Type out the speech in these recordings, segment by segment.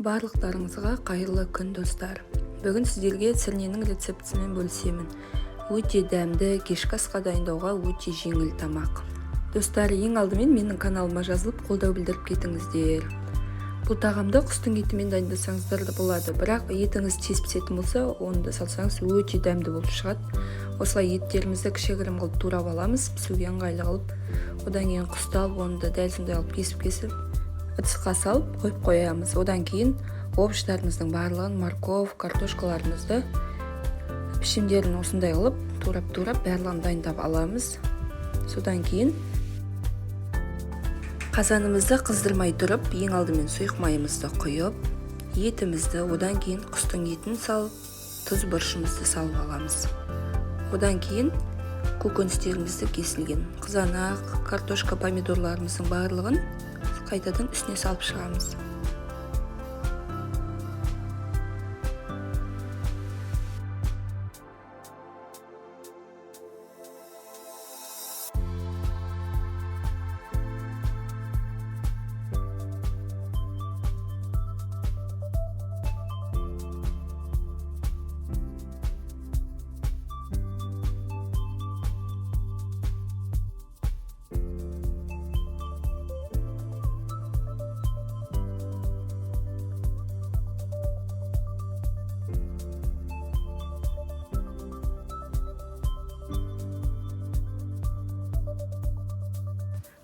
Барлықтарыңызға қайырлы күн достар. Бүгін сіздерге сірненің рецептісімен бөлісемін. Өте дәмді, кешкі асқа дайындауға өте жеңіл тамақ. Достар, ең алдымен менің каналыма жазылып, қолдау білдіріп кетіңіздер. Бұл тағамды құстың етімен дайындасаңыздар да болады, бірақ етіңіз тез пісетін болса, оны да салсаңыз өте дәмді болып шығады. Осылай еттерімізді кішігірім қылып турап аламыз, пісуге ыңғайлы қылып. Одан кейін құсты алып, оны да дәл сондай алып кесіп ыдысқа салып қойып қоямыз. Одан кейін овощтарымыздың барлығын, морковь, картошкаларымызды пішімдерін осындай қылып турап барлығын дайындап аламыз. Содан кейін қазанымызды қыздырмай тұрып, ең алдымен сұйық майымызды құйып, етімізді, одан кейін құстың етін салып, тұз бұрышымызды салып аламыз. Одан кейін көкөністерімізді кесілген қызанақ, картошка, помидорларымыздың барлығын қайтадан үстіне салып шығамыз.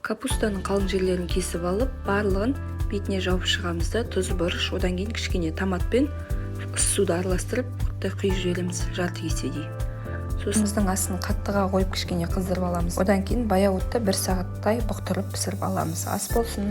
Капустаның қалың жерлерін кесіп алып, барлығын бетіне жауып шығамыз да, тұз, бұрыш, одан кейін кішкене томатпен суды араластырып, құйып жібереміз жарты кеседей. Сосын астын қаттыға қойып кішкене қыздырып аламыз. Одан кейін баяу отта 1 сағаттай бұқтырып пісіріп аламыз. Ас болсын.